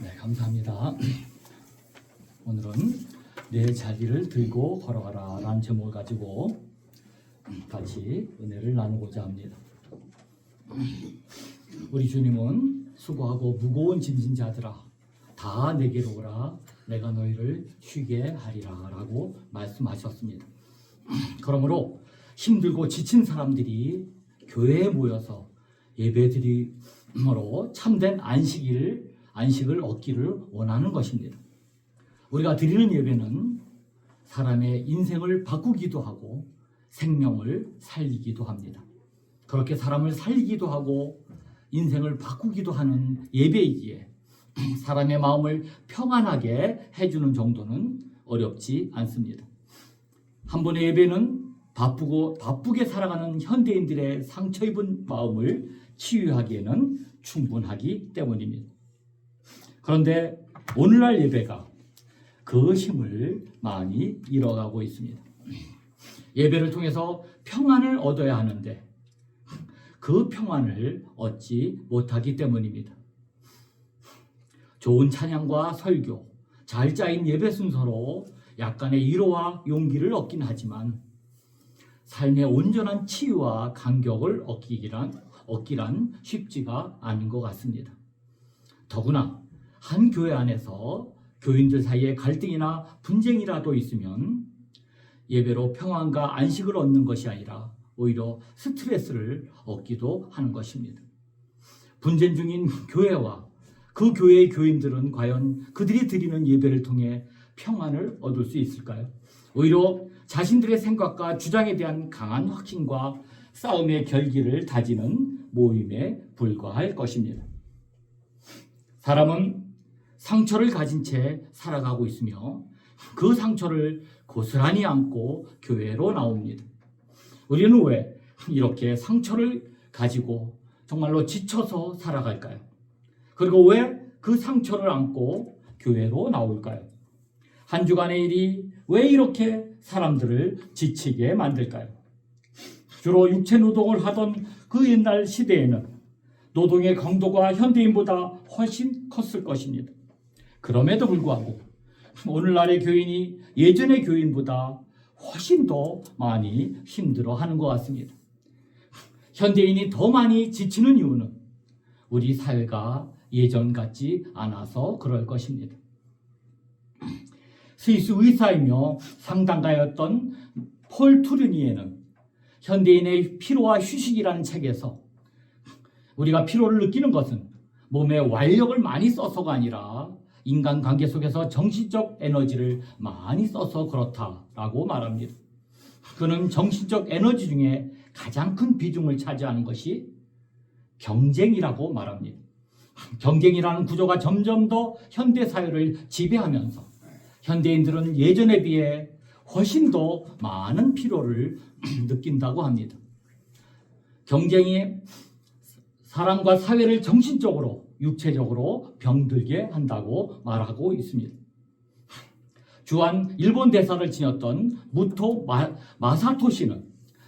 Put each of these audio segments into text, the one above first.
네, 감사합니다. 오늘은 내 자리를 들고 걸어가라 라는 제목을 가지고 같이 은혜를 나누고자 합니다. 우리 주님은 수고하고 무거운 짐진 자들아 다 내게로 오라 내가 너희를 쉬게 하리라 라고 말씀하셨습니다. 그러므로 힘들고 지친 사람들이 교회에 모여서 예배드림으로 참된 안식을 얻기를 원하는 것입니다. 우리가 드리는 예배는 사람의 인생을 바꾸기도 하고 생명을 살리기도 합니다. 그렇게 사람을 살리기도 하고 인생을 바꾸기도 하는 예배이기에 사람의 마음을 평안하게 해주는 정도는 어렵지 않습니다. 한 번의 예배는 바쁘게 살아가는 현대인들의 상처 입은 마음을 치유하기에는 충분하기 때문입니다. 그런데 오늘날 예배가 그 힘을 많이 잃어가고 있습니다. 예배를 통해서 평안을 얻어야 하는데 그 평안을 얻지 못하기 때문입니다. 좋은 찬양과 설교, 잘 짜인 예배 순서로 약간의 위로와 용기를 얻긴 하지만 삶의 온전한 치유와 간격을 얻기란 쉽지가 않은 것 같습니다. 더구나 한 교회 안에서 교인들 사이에 갈등이나 분쟁이라도 있으면 예배로 평안과 안식을 얻는 것이 아니라 오히려 스트레스를 얻기도 하는 것입니다. 분쟁 중인 교회와 그 교회의 교인들은 과연 그들이 드리는 예배를 통해 평안을 얻을 수 있을까요? 오히려 자신들의 생각과 주장에 대한 강한 확신과 싸움의 결기를 다지는 모임에 불과할 것입니다. 사람은 상처를 가진 채 살아가고 있으며 그 상처를 고스란히 안고 교회로 나옵니다. 우리는 왜 이렇게 상처를 가지고 정말로 지쳐서 살아갈까요? 그리고 왜 그 상처를 안고 교회로 나올까요? 한 주간의 일이 왜 이렇게 사람들을 지치게 만들까요? 주로 육체 노동을 하던 그 옛날 시대에는 노동의 강도가 현대인보다 훨씬 컸을 것입니다. 그럼에도 불구하고 오늘날의 교인이 예전의 교인보다 훨씬 더 많이 힘들어하는 것 같습니다. 현대인이 더 많이 지치는 이유는 우리 사회가 예전 같지 않아서 그럴 것입니다. 스위스 의사이며 상담가였던 폴 투르니에는 현대인의 피로와 휴식이라는 책에서 우리가 피로를 느끼는 것은 몸에 완력을 많이 써서가 아니라 인간관계 속에서 정신적 에너지를 많이 써서 그렇다라고 말합니다. 그는 정신적 에너지 중에 가장 큰 비중을 차지하는 것이 경쟁이라고 말합니다. 경쟁이라는 구조가 점점 더 현대사회를 지배하면서 현대인들은 예전에 비해 훨씬 더 많은 피로를 느낀다고 합니다. 경쟁이 사람과 사회를 정신적으로, 육체적으로 병들게 한다고 말하고 있습니다. 주한 일본 대사를 지녔던 무토 마사토 씨는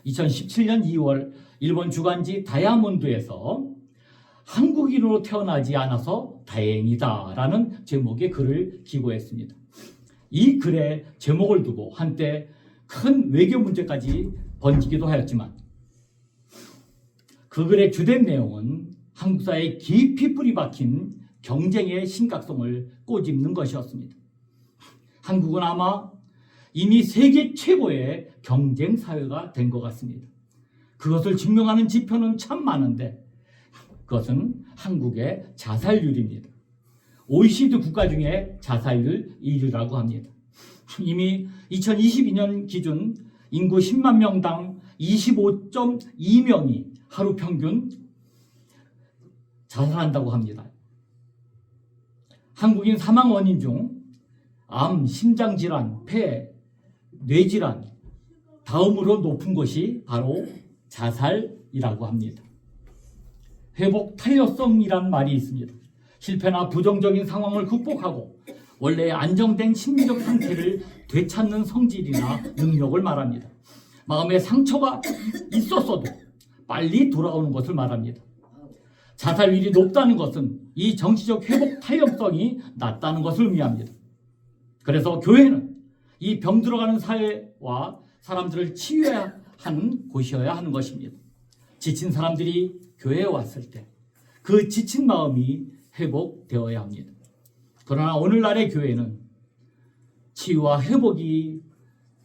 2017년 2월 일본 주간지 다이아몬드에서 한국인으로 태어나지 않아서 다행이다 라는 제목의 글을 기고했습니다. 이 글의 제목을 두고 한때 큰 외교 문제까지 번지기도 하였지만 그 글의 주된 내용은 한국 사회에 깊이 뿌리 박힌 경쟁의 심각성을 꼬집는 것이었습니다. 한국은 아마 이미 세계 최고의 경쟁 사회가 된 것 같습니다. 그것을 증명하는 지표는 참 많은데 그것은 한국의 자살률입니다. OECD 국가 중에 자살률 1위라고 합니다. 이미 2022년 기준 인구 10만 명당 25.2명이 하루 평균 자살한다고 합니다. 한국인 사망 원인 중 암, 심장질환, 폐, 뇌질환 다음으로 높은 것이 바로 자살이라고 합니다. 회복 탄력성이란 말이 있습니다. 실패나 부정적인 상황을 극복하고 원래의 안정된 심리적 상태를 되찾는 성질이나 능력을 말합니다. 마음에 상처가 있었어도 빨리 돌아오는 것을 말합니다. 자살률이 높다는 것은 이 정치적 회복 탄력성이 낮다는 것을 의미합니다. 그래서 교회는 이 병들어가는 사회와 사람들을 치유해야 하는 곳이어야 하는 것입니다. 지친 사람들이 교회에 왔을 때 그 지친 마음이 회복되어야 합니다. 그러나 오늘날의 교회는 치유와 회복이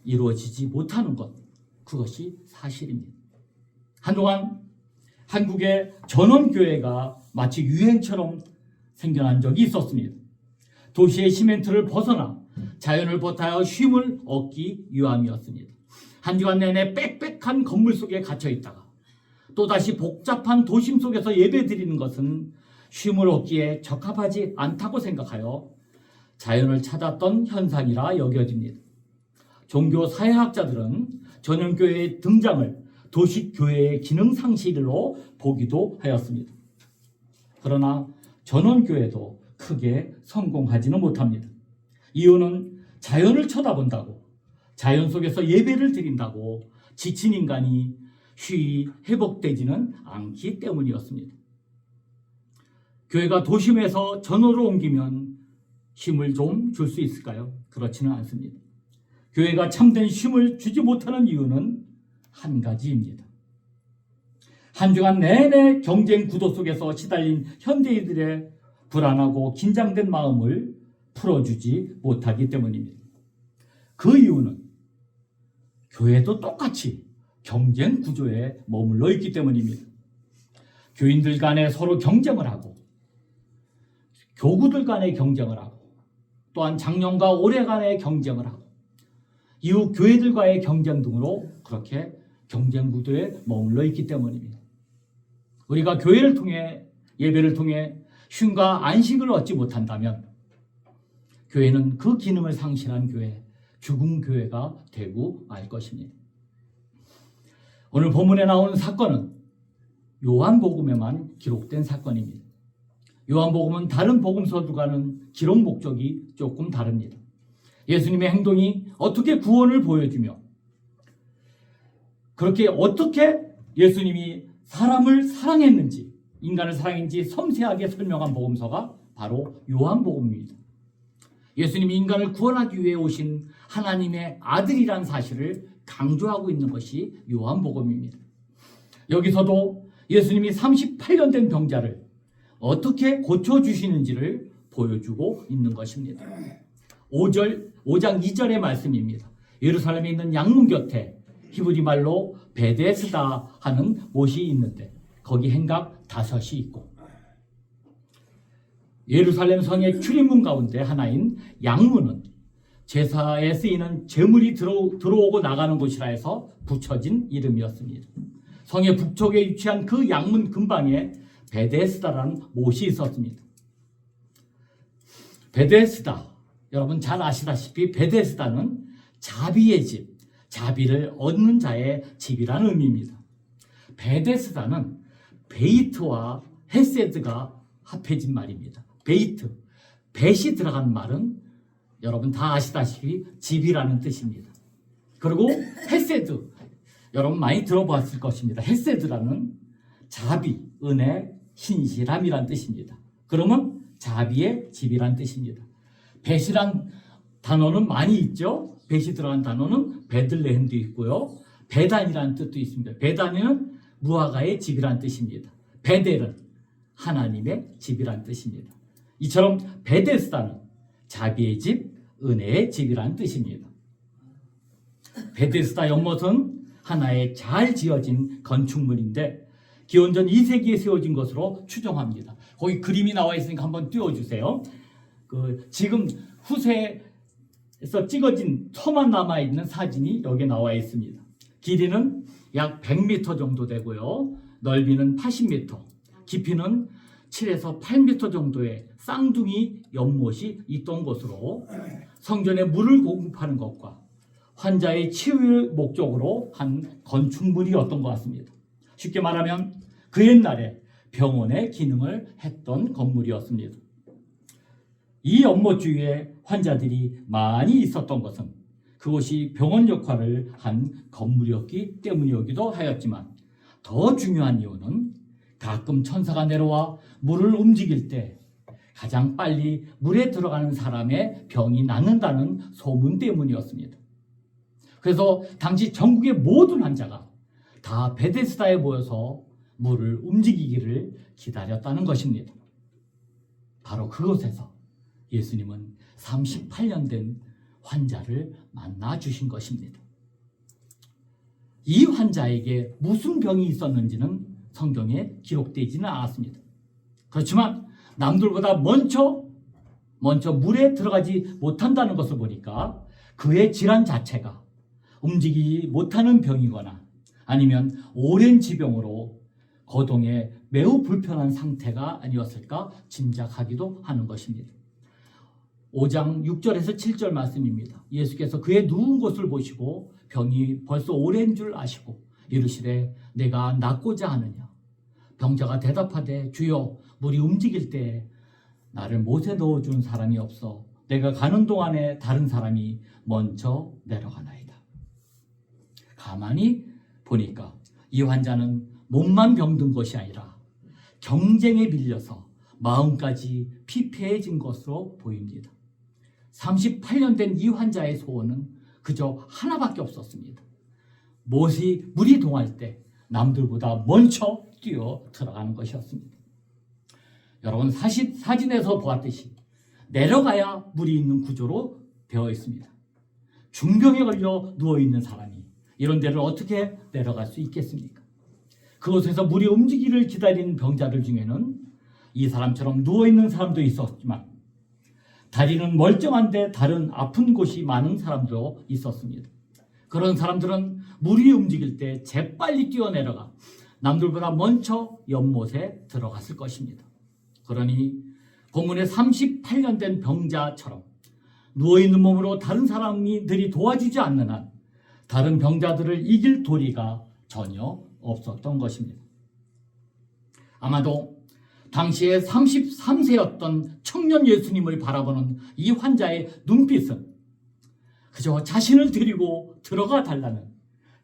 이루어지지 못하는 것, 그것이 사실입니다. 한동안 한국의 전원교회가 마치 유행처럼 생겨난 적이 있었습니다. 도시의 시멘트를 벗어나 자연을 보타하여 쉼을 얻기 위함이었습니다. 한 주간 내내 빽빽한 건물 속에 갇혀 있다가 또다시 복잡한 도심 속에서 예배드리는 것은 쉼을 얻기에 적합하지 않다고 생각하여 자연을 찾았던 현상이라 여겨집니다. 종교 사회학자들은 전원교회의 등장을 도시교회의 기능 상실로 보기도 하였습니다. 그러나 전원교회도 크게 성공하지는 못합니다. 이유는 자연을 쳐다본다고, 자연 속에서 예배를 드린다고 지친 인간이 쉬이 회복되지는 않기 때문이었습니다. 교회가 도심에서 전원으로 옮기면 쉼을 좀 줄 수 있을까요? 그렇지는 않습니다. 교회가 참된 쉼을 주지 못하는 이유는 한 가지입니다. 한 주간 내내 경쟁 구도 속에서 시달린 현대인들의 불안하고 긴장된 마음을 풀어주지 못하기 때문입니다. 그 이유는 교회도 똑같이 경쟁 구조에 머물러 있기 때문입니다. 교인들 간에 서로 경쟁을 하고 교구들 간에 경쟁을 하고 또한 장년과 올해 간에 경쟁을 하고 이후 교회들과의 경쟁 등으로 그렇게 경쟁 구도에 머물러 있기 때문입니다. 우리가 교회를 통해 예배를 통해 쉼과 안식을 얻지 못한다면 교회는 그 기능을 상실한 교회, 죽은 교회가 되고 말 것입니다. 오늘 본문에 나오는 사건은 요한복음에만 기록된 사건입니다. 요한복음은 다른 복음서들과는 기록 목적이 조금 다릅니다. 예수님의 행동이 어떻게 구원을 보여주며 그렇게 어떻게 예수님이 사람을 사랑했는지, 인간을 사랑했는지 섬세하게 설명한 복음서가 바로 요한복음입니다. 예수님이 인간을 구원하기 위해 오신 하나님의 아들이란 사실을 강조하고 있는 것이 요한복음입니다. 여기서도 예수님이 38년 된 병자를 어떻게 고쳐주시는지를 보여주고 있는 것입니다. 5장 2절의 말씀입니다. 예루살렘에 있는 양문 곁에 히브리 말로 베데스다 하는 못이 있는데 거기 행각 5이 있고 예루살렘 성의 출입문 가운데 하나인 양문은 제사에 쓰이는 제물이 들어오고 나가는 곳이라 해서 붙여진 이름이었습니다. 성의 북쪽에 위치한 그 양문 근방에 베데스다라는 못이 있었습니다. 베데스다, 여러분 잘 아시다시피 베데스다는 자비의 집, 자비를 얻는 자의 집이라는 의미입니다. 베데스다는 베이트와 헤세드가 합해진 말입니다. 베이트, 벳이 들어간 말은 여러분 다 아시다시피 집이라는 뜻입니다. 그리고 헤세드, 여러분 많이 들어봤을 것입니다. 헤세드라는 자비, 은혜, 신실함이란 뜻입니다. 그러면 자비의 집이란 뜻입니다. 벳이란 단어는 많이 있죠. 벳이 들어간 단어는 베들레헴도 있고요. 베단이라는 뜻도 있습니다. 베단은 무화과의 집이란 뜻입니다. 베델은 하나님의 집이란 뜻입니다. 이처럼 베데스다는 자비의 집, 은혜의 집이란 뜻입니다. 베데스다 연못은 하나의 잘 지어진 건축물인데 기원전 2세기에 세워진 것으로 추정합니다. 거기 그림이 나와 있으니까 한번 띄워주세요. 지금 후세에서 찍어진 터만 남아있는 사진이 여기 나와 있습니다. 길이는 약 100m 정도 되고요. 넓이는 80m, 깊이는 7에서 8m 정도의 쌍둥이 연못이 있던 곳으로 성전에 물을 공급하는 것과 환자의 치유를 목적으로 한 건축물이었던 것 같습니다. 쉽게 말하면 그 옛날에 병원의 기능을 했던 건물이었습니다. 이 연못 주위에 환자들이 많이 있었던 것은 그곳이 병원 역할을 한 건물이었기 때문이기도 하였지만 더 중요한 이유는 가끔 천사가 내려와 물을 움직일 때 가장 빨리 물에 들어가는 사람의 병이 낫는다는 소문 때문이었습니다. 그래서 당시 전국의 모든 환자가 다 베데스다에 모여서 물을 움직이기를 기다렸다는 것입니다. 바로 그곳에서 예수님은 38년 된 환자를 만나 주신 것입니다. 이 환자에게 무슨 병이 있었는지는 성경에 기록되지는 않았습니다. 그렇지만 남들보다 먼저 물에 들어가지 못한다는 것을 보니까 그의 질환 자체가 움직이지 못하는 병이거나 아니면 오랜 지병으로 거동에 매우 불편한 상태가 아니었을까 짐작하기도 하는 것입니다. 5장 6절에서 7절 말씀입니다. 예수께서 그의 누운 곳을 보시고 병이 벌써 오랜 줄 아시고 이르시되 내가 낫고자 하느냐. 병자가 대답하되 주여 물이 움직일 때 나를 못에 넣어준 사람이 없어 내가 가는 동안에 다른 사람이 먼저 내려가나이다. 가만히 보니까 이 환자는 몸만 병든 것이 아니라 경쟁에 밀려서 마음까지 피폐해진 것으로 보입니다. 38년 된 이 환자의 소원은 그저 하나밖에 없었습니다. 물이 동할 때 남들보다 먼저 뛰어 들어가는 것이었습니다. 여러분 사진에서 보았듯이 내려가야 물이 있는 구조로 되어 있습니다. 중병에 걸려 누워있는 사람이 이런 데를 어떻게 내려갈 수 있겠습니까? 그곳에서 물이 움직이기를 기다리는 병자들 중에는 이 사람처럼 누워있는 사람도 있었지만 다리는 멀쩡한데 다른 아픈 곳이 많은 사람도 있었습니다. 그런 사람들은 물이 움직일 때 재빨리 뛰어내려가 남들보다 먼저 연못에 들어갔을 것입니다. 그러니 본문의 38년 된 병자처럼 누워있는 몸으로 다른 사람들이 도와주지 않는 한 다른 병자들을 이길 도리가 전혀 없었던 것입니다. 아마도 당시에 33세였던 청년 예수님을 바라보는 이 환자의 눈빛은 그저 자신을 데리고 들어가 달라는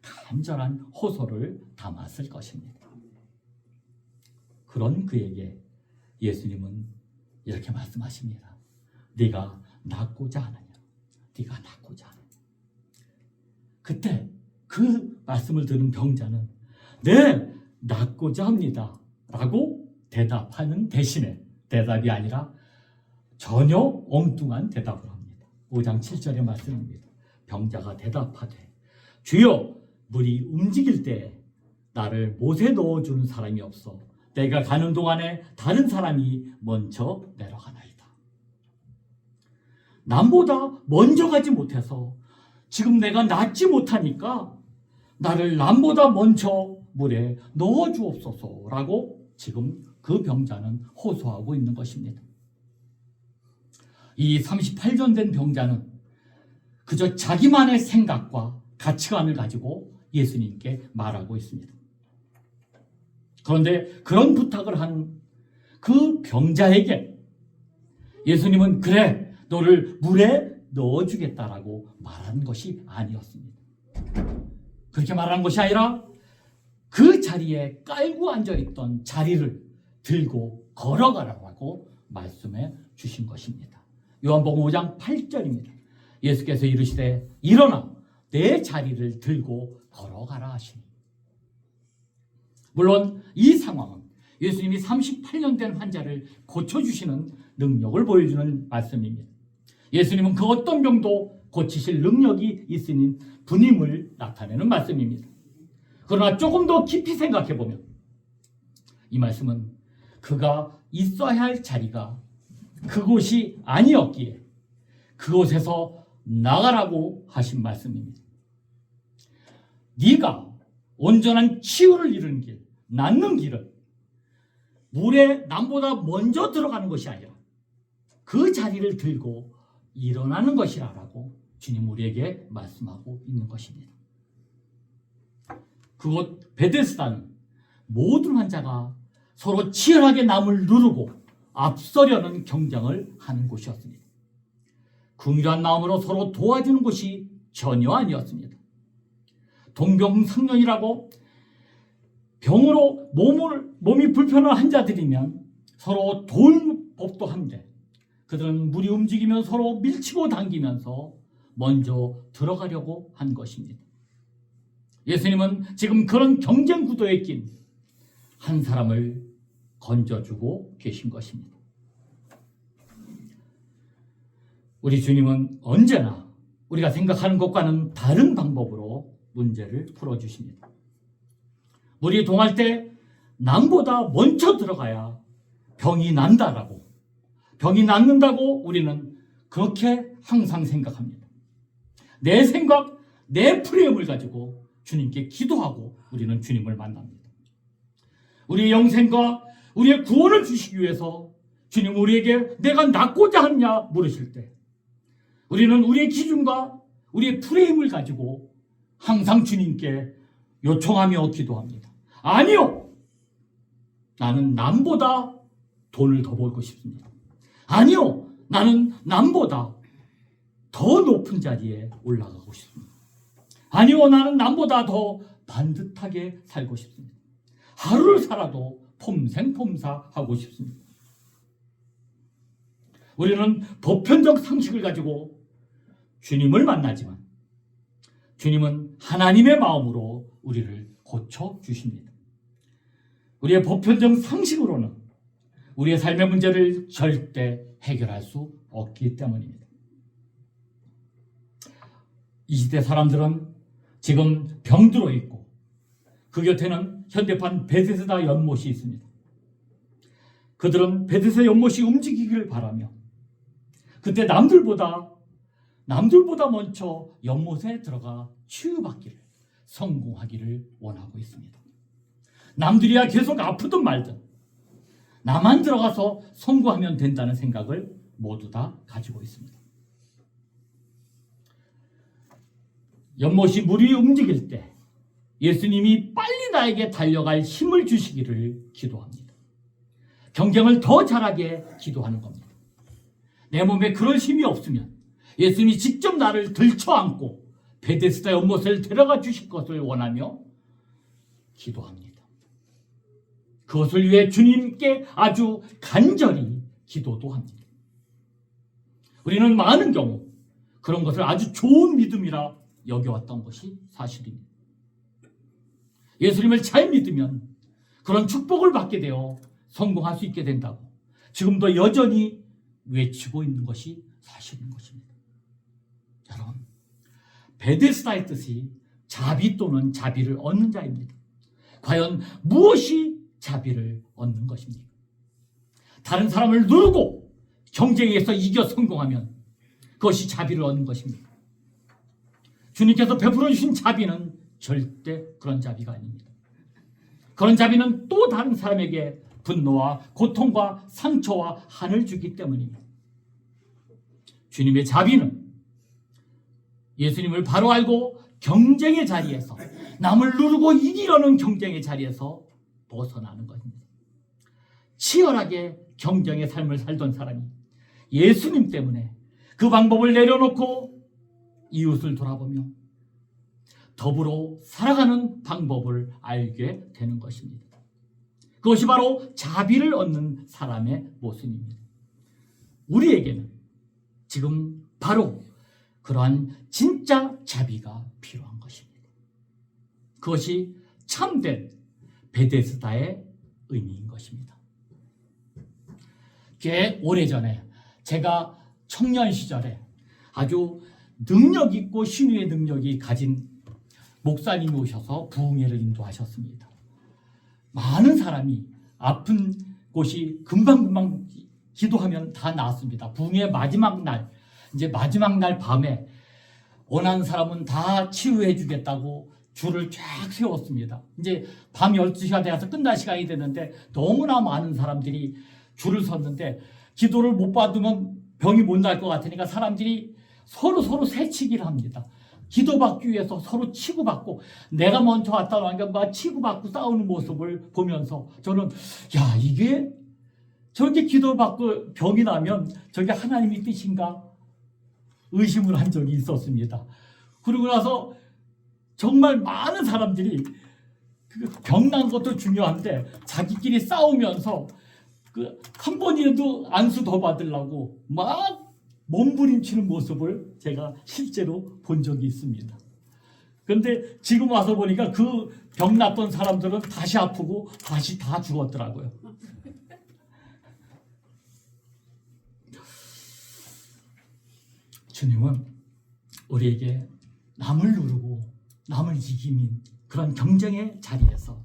간절한 호소를 담았을 것입니다. 그런 그에게 예수님은 이렇게 말씀하십니다. 네가 낫고자 하느냐? 네가 낫고자 하느냐? 그때 그 말씀을 들은 병자는 네, 낫고자 합니다 라고 대답하는 대신에 대답이 아니라 전혀 엉뚱한 대답을 합니다. 5장 7절의 말씀입니다. 병자가 대답하되 주여 물이 움직일 때 나를 못에 넣어주는 사람이 없어 내가 가는 동안에 다른 사람이 먼저 내려가나이다. 남보다 먼저 가지 못해서 지금 내가 낫지 못하니까 나를 남보다 먼저 물에 넣어주옵소서라고 지금 그 병자는 호소하고 있는 것입니다. 이 38년 된 병자는 그저 자기만의 생각과 가치관을 가지고 예수님께 말하고 있습니다. 그런데 그런 부탁을 한 그 병자에게 예수님은 그래 너를 물에 넣어주겠다라고 말한 것이 아니었습니다. 그렇게 말한 것이 아니라 그 자리에 깔고 앉아있던 자리를 들고 걸어가라고 말씀해 주신 것입니다. 요한복음 5장 8절입니다. 예수께서 이르시되 일어나 내 자리를 들고 걸어가라 하시니. 물론 이 상황은 예수님이 38년 된 환자를 고쳐주시는 능력을 보여주는 말씀입니다. 예수님은 그 어떤 병도 고치실 능력이 있으신 분임을 나타내는 말씀입니다. 그러나 조금 더 깊이 생각해보면 이 말씀은 그가 있어야 할 자리가 그곳이 아니었기에 그곳에서 나가라고 하신 말씀입니다. 네가 온전한 치유를 이루는 길, 낫는 길은 물에 남보다 먼저 들어가는 것이 아니라 그 자리를 들고 일어나는 것이라고 주님 우리에게 말씀하고 있는 것입니다. 그곳 베데스다는 모든 환자가 서로 치열하게 남을 누르고 앞서려는 경쟁을 하는 곳이었습니다. 긍휼한 마음으로 서로 도와주는 곳이 전혀 아니었습니다. 동병상련이라고 병으로 몸이 불편한 환자들이면 서로 도울 법도 한데 그들은 물이 움직이면 서로 밀치고 당기면서 먼저 들어가려고 한 것입니다. 예수님은 지금 그런 경쟁 구도에 낀 한 사람을 건져주고 계신 것입니다. 우리 주님은 언제나 우리가 생각하는 것과는 다른 방법으로 문제를 풀어주십니다. 물이 동할 때 남보다 먼저 들어가야 병이 난다라고, 병이 낫는다고 우리는 그렇게 항상 생각합니다. 내 생각, 내 프레임을 가지고 주님께 기도하고 우리는 주님을 만납니다. 우리의 영생과 우리의 구원을 주시기 위해서 주님 우리에게 내가 낫고자 하느냐 물으실 때 우리는 우리의 기준과 우리의 프레임을 가지고 항상 주님께 요청하며 기도합니다. 아니요! 나는 남보다 돈을 더 벌고 싶습니다. 아니요! 나는 남보다 더 높은 자리에 올라가고 싶습니다. 아니요! 나는 남보다 더 반듯하게 살고 싶습니다. 하루를 살아도 폼생폼사하고 싶습니다. 우리는 보편적 상식을 가지고 주님을 만나지만 주님은 하나님의 마음으로 우리를 고쳐주십니다. 우리의 보편적 상식으로는 우리의 삶의 문제를 절대 해결할 수 없기 때문입니다. 이 시대 사람들은 지금 병들어 있고 그 곁에는 현대판 베데스다 연못이 있습니다. 그들은 베데스다 연못이 움직이기를 바라며 그때 남들보다 먼저 연못에 들어가 치유받기를, 성공하기를 원하고 있습니다. 남들이야 계속 아프든 말든 나만 들어가서 성공하면 된다는 생각을 모두 다 가지고 있습니다. 연못이 물이 움직일 때 예수님이 빨리 나에게 달려갈 힘을 주시기를 기도합니다. 경쟁을 더 잘하게 기도하는 겁니다. 내 몸에 그런 힘이 없으면 예수님이 직접 나를 들쳐안고 베데스다 연못을 데려가 주실 것을 원하며 기도합니다. 그것을 위해 주님께 아주 간절히 기도도 합니다. 우리는 많은 경우 그런 것을 아주 좋은 믿음이라 여겨왔던 것이 사실입니다. 예수님을 잘 믿으면 그런 축복을 받게 되어 성공할 수 있게 된다고 지금도 여전히 외치고 있는 것이 사실인 것입니다. 여러분, 베데스다의 뜻이 자비 또는 자비를 얻는 자입니다. 과연 무엇이 자비를 얻는 것입니까? 다른 사람을 누르고 경쟁에서 이겨 성공하면 그것이 자비를 얻는 것입니까? 주님께서 베풀어 주신 자비는 절대 그런 자비가 아닙니다. 그런 자비는 또 다른 사람에게 분노와 고통과 상처와 한을 주기 때문입니다. 주님의 자비는 예수님을 바로 알고 경쟁의 자리에서 남을 누르고 이기려는 경쟁의 자리에서 벗어나는 것입니다. 치열하게 경쟁의 삶을 살던 사람이 예수님 때문에 그 방법을 내려놓고 이웃을 돌아보며 더불어 살아가는 방법을 알게 되는 것입니다. 그것이 바로 자비를 얻는 사람의 모습입니다. 우리에게는 지금 바로 그러한 진짜 자비가 필요한 것입니다. 그것이 참된 베데스다의 의미인 것입니다. 꽤 오래전에 제가 청년 시절에 아주 능력 있고 신유의 능력이 가진 목사님이 오셔서 부흥회를 인도하셨습니다. 많은 사람이 아픈 곳이 금방금방 기도하면 다 나았습니다. 부흥회 마지막 날, 이제 마지막 날 밤에 원하는 사람은 다 치유해 주겠다고 줄을 쫙 세웠습니다. 이제 밤 12시가 되어서 끝날 시간이 됐는데 너무나 많은 사람들이 줄을 섰는데 기도를 못 받으면 병이 못 날 것 같으니까 사람들이 서로 새치기를 합니다. 기도받기 위해서 서로 치고받고 내가 먼저 왔다 나니까 막 치고받고 싸우는 모습을 보면서 저는 야, 이게 저렇게 기도받고 병이 나면 저게 하나님의 뜻인가 의심을 한 적이 있었습니다. 그러고 나서 정말 많은 사람들이 병난 것도 중요한데 자기끼리 싸우면서 한 번이라도 안수 더 받으려고 막 몸부림치는 모습을 제가 실제로 본 적이 있습니다. 그런데 지금 와서 보니까 그 병 났던 사람들은 다시 아프고 다시 다 죽었더라고요. 주님은 우리에게 남을 누르고 남을 이기는 그런 경쟁의 자리에서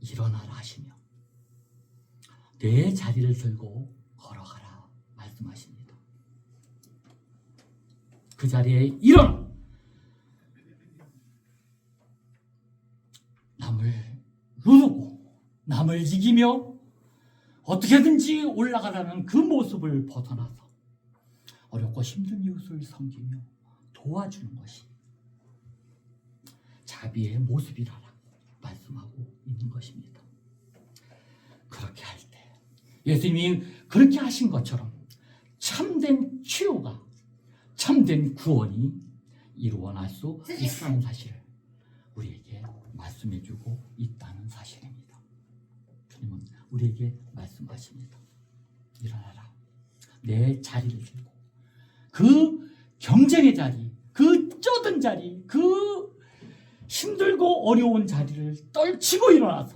일어나라 하시며 내 자리를 들고 걸어가라 말씀하십니다. 그 자리에 일어나 남을 누르고 남을 이기며 어떻게든지 올라가라는 그 모습을 벗어나서 어렵고 힘든 이웃을 섬기며 도와주는 것이 자비의 모습이라고 말씀하고 있는 것입니다. 그렇게 할 때 예수님이 그렇게 하신 것처럼 참된 치유가 참된 구원이 이루어날 수 있다는 사실을 우리에게 말씀해주고 있다는 사실입니다. 주님은 우리에게 말씀하십니다. 일어나라. 내 자리를 들고 그 경쟁의 자리, 그 쩌든 자리, 그 힘들고 어려운 자리를 떨치고 일어나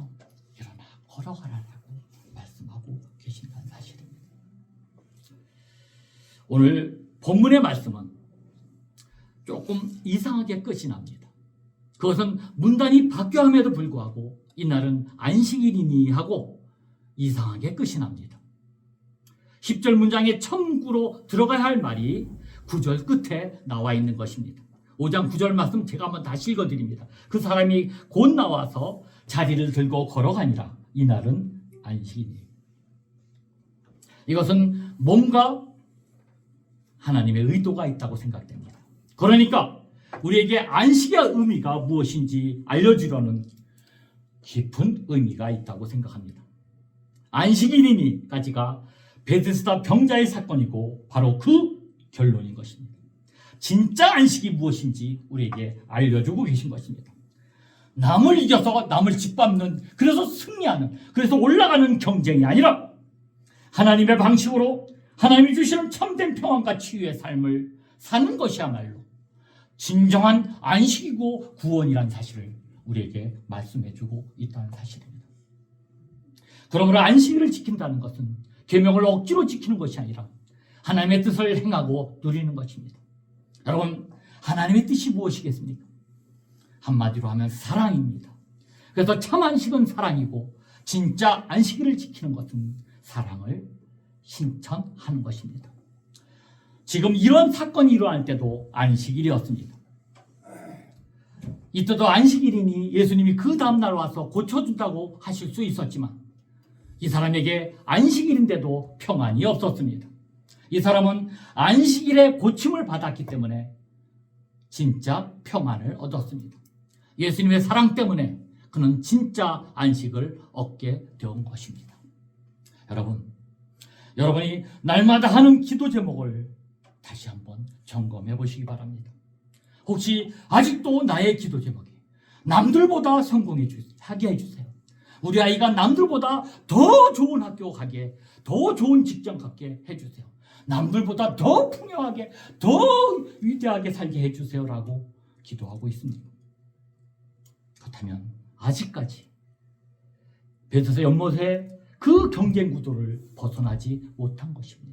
걸어가라라고 말씀하고 계신다는 사실입니다. 오늘 본문의 말씀은 조금 이상하게 끝이 납니다. 그것은 문단이 바뀌어함에도 불구하고 이날은 안식일이니 하고 이상하게 끝이 납니다. 10절 문장의 첨구로 들어가야 할 말이 9절 끝에 나와 있는 것입니다. 5장 9절 말씀 제가 한번 다시 읽어드립니다. 그 사람이 곧 나와서 자리를 들고 걸어가니라. 이날은 안식일이에요. 이것은 뭔가 하나님의 의도가 있다고 생각됩니다. 그러니까 우리에게 안식의 의미가 무엇인지 알려주려는 깊은 의미가 있다고 생각합니다. 안식일이니까지가 베데스다 병자의 사건이고 바로 그 결론인 것입니다. 진짜 안식이 무엇인지 우리에게 알려주고 계신 것입니다. 남을 이겨서 남을 짓밟는, 그래서 승리하는, 그래서 올라가는 경쟁이 아니라 하나님의 방식으로 하나님이 주시는 참된 평안과 치유의 삶을 사는 것이야말로 진정한 안식이고 구원이라는 사실을 우리에게 말씀해주고 있다는 사실입니다. 그러므로 안식일을 지킨다는 것은 계명을 억지로 지키는 것이 아니라 하나님의 뜻을 행하고 누리는 것입니다. 여러분, 하나님의 뜻이 무엇이겠습니까? 한마디로 하면 사랑입니다. 그래서 참 안식은 사랑이고 진짜 안식일을 지키는 것은 사랑을 실천하는 것입니다. 지금 이런 사건이 일어날 때도 안식일이었습니다. 이때도 안식일이니 예수님이 그 다음날 와서 고쳐준다고 하실 수 있었지만 이 사람에게 안식일인데도 평안이 없었습니다. 이 사람은 안식일에 고침을 받았기 때문에 진짜 평안을 얻었습니다. 예수님의 사랑 때문에 그는 진짜 안식을 얻게 된 것입니다. 여러분이 날마다 하는 기도 제목을 다시 한번 점검해 보시기 바랍니다. 혹시 아직도 나의 기도 제목이 남들보다 성공하게 해주세요. 우리 아이가 남들보다 더 좋은 학교 가게, 더 좋은 직장 갖게 해주세요. 남들보다 더 풍요하게, 더 위대하게 살게 해주세요라고 기도하고 있습니다. 그렇다면 아직까지 베드스다 연못의 그 경쟁 구도를 벗어나지 못한 것입니다.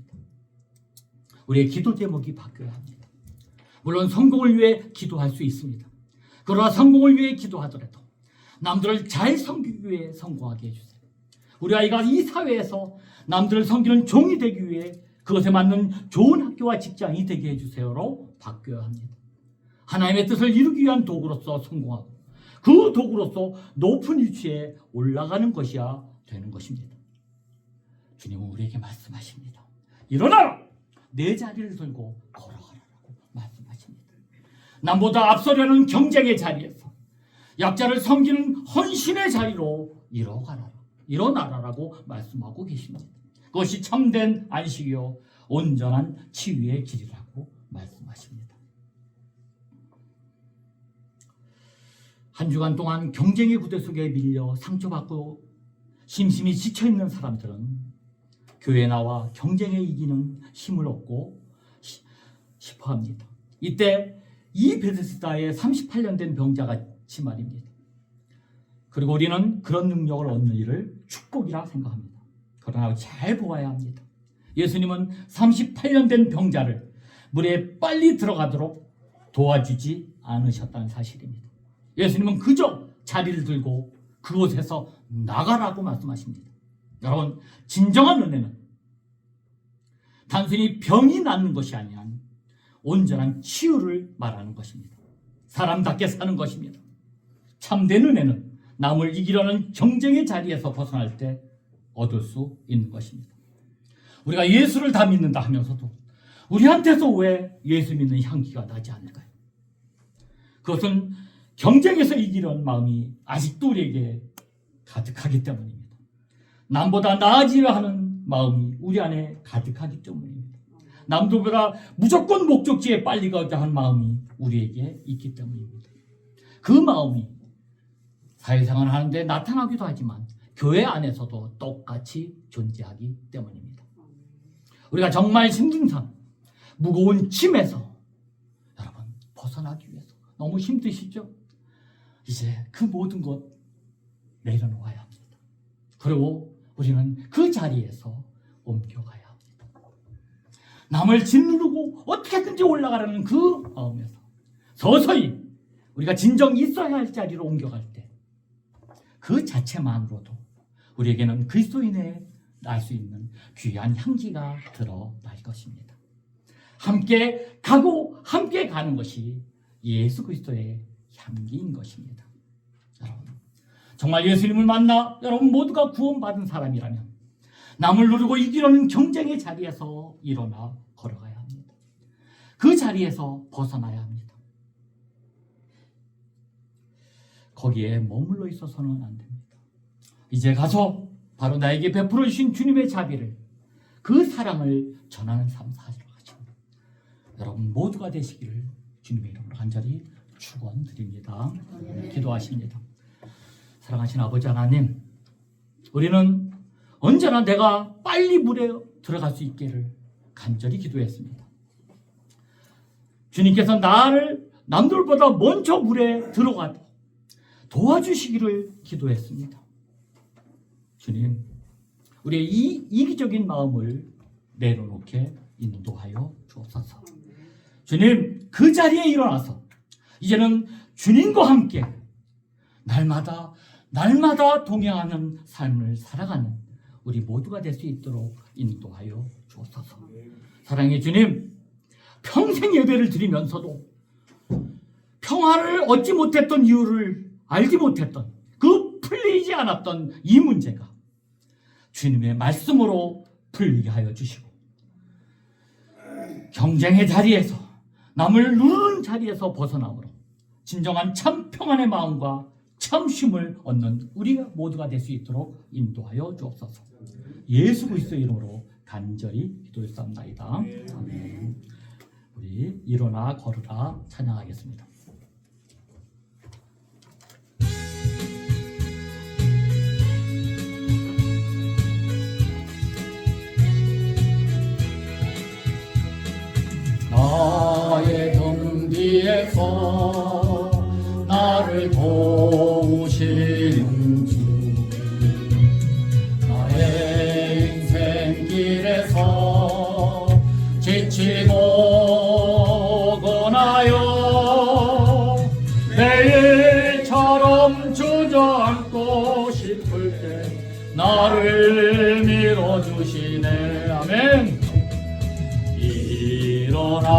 우리의 기도 제목이 바뀌어야 합니다. 물론 성공을 위해 기도할 수 있습니다. 그러나 성공을 위해 기도하더라도 남들을 잘 섬기기 위해 성공하게 해주세요. 우리 아이가 이 사회에서 남들을 섬기는 종이 되기 위해 그것에 맞는 좋은 학교와 직장이 되게 해주세요로 바뀌어야 합니다. 하나님의 뜻을 이루기 위한 도구로서 성공하고 그 도구로서 높은 위치에 올라가는 것이야 되는 것입니다. 주님은 우리에게 말씀하십니다. 일어나라! 내 자리를 들고 걸어가라고 말씀하십니다. 남보다 앞서려는 경쟁의 자리에서 약자를 섬기는 헌신의 자리로 일어나라라고 말씀하고 계십니다. 그것이 참된 안식이요 온전한 치유의 길이라고 말씀하십니다. 한 주간 동안 경쟁의 구대 속에 밀려 상처받고 심심히 지쳐있는 사람들은 교회에 나와 경쟁에 이기는 힘을 얻고 싶어 합니다. 이때 이 베데스다에 38년 된 병자같이 말입니다. 그리고 우리는 그런 능력을 얻는 일을 축복이라 생각합니다. 그러나 잘 보아야 합니다. 예수님은 38년 된 병자를 물에 빨리 들어가도록 도와주지 않으셨다는 사실입니다. 예수님은 그저 자리를 들고 그곳에서 나가라고 말씀하십니다. 여러분, 진정한 은혜는 단순히 병이 낫는 것이 아니라 온전한 치유를 말하는 것입니다. 사람답게 사는 것입니다. 참된 은혜는 남을 이기려는 경쟁의 자리에서 벗어날 때 얻을 수 있는 것입니다. 우리가 예수를 다 믿는다 하면서도 우리한테서 왜 예수 믿는 향기가 나지 않을까요? 그것은 경쟁에서 이기려는 마음이 아직도 우리에게 가득하기 때문입니다. 남보다 나아지려 하는 마음이 우리 안에 가득하기 때문입니다. 남들보다 무조건 목적지에 빨리 가자 하는 마음이 우리에게 있기 때문입니다. 그 마음이 사회생활을 하는데 나타나기도 하지만 교회 안에서도 똑같이 존재하기 때문입니다. 우리가 정말 힘든 삶, 무거운 짐에서 여러분 벗어나기 위해서 너무 힘드시죠? 이제 그 모든 것 내려놓아야 합니다. 그리고 우리는 그 자리에서 옮겨가야 합니다. 남을 짓누르고 어떻게든지 올라가라는 그 마음에서 서서히 우리가 진정 있어야 할 자리로 옮겨갈 때 그 자체만으로도 우리에게는 그리스도인의 날 수 있는 귀한 향기가 드러날 것입니다. 함께 가고 함께 가는 것이 예수 그리스도의 향기인 것입니다. 여러분, 정말 예수님을 만나 여러분 모두가 구원받은 사람이라면 남을 누르고 이기려는 경쟁의 자리에서 일어나 걸어가야 합니다. 그 자리에서 벗어나야 합니다. 거기에 머물러 있어서는 안 됩니다. 이제 가서 바로 나에게 베풀어 주신 주님의 자비를, 그 사랑을 전하는 삶 사시러 가죠. 여러분 모두가 되시기를 주님의 이름으로 간절히 축원드립니다. 기도하십니다. 사랑하신 아버지 하나님, 우리는 언제나 내가 빨리 물에 들어갈 수 있기를 간절히 기도했습니다. 주님께서 나를 남들보다 먼저 물에 들어가도록 도와주시기를 기도했습니다. 주님, 우리의 이 이기적인 마음을 내려놓게 인도하여 주옵소서. 주님, 그 자리에 일어나서 이제는 주님과 함께 날마다 동행하는 삶을 살아가는 우리 모두가 될 수 있도록 인도하여 주옵소서. 사랑의 주님, 평생 예배를 드리면서도 평화를 얻지 못했던 이유를 알지 못했던, 그 풀리지 않았던 이 문제가 주님의 말씀으로 풀리게 하여 주시고, 경쟁의 자리에서 남을 누르는 자리에서 벗어나므로 진정한 참 평안의 마음과 참 쉼을 얻는 우리가 모두가 될 수 있도록 인도하여 주옵소서. 예수 그리스도의 이름으로 간절히 기도했사옵나이다. 아멘. 우리 일어나 걸으라 찬양하겠습니다. 나의 등 뒤에서 나를 도우시는 주, 나의 인생 길에서 지치고 고나요 내일처럼 주저앉고 싶을 때 나를 밀어주시네. 아멘. 일어나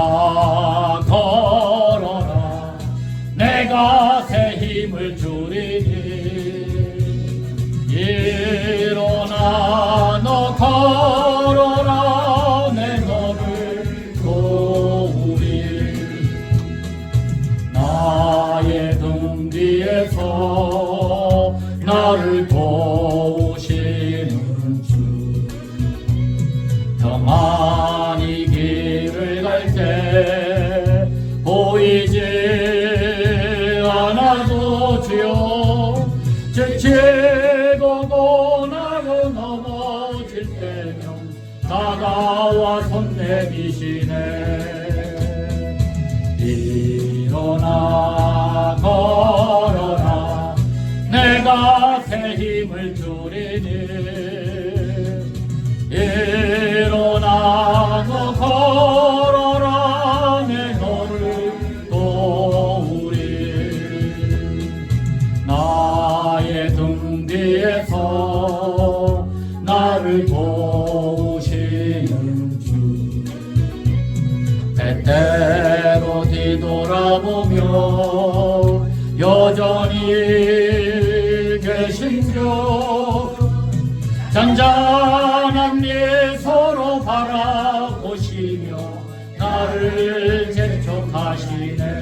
걸어라, 내가 새 힘을 주리니. 일어나 너 걸어라, 내 너를 도우리. 나의 등 뒤에서 나를 도우시는 주, 평안히 길을 갈 때 손 내미시네. 일어나 걸어라 내가 새 힘을 주리니. 일어나 너 걸어라 내 너를 도우리. 나의 등 뒤에서 나를 도우시는 주. 때때로 뒤돌아보며 여전히 계신저. 잔잔한 미소로 바라보시며 나를 재촉하시네.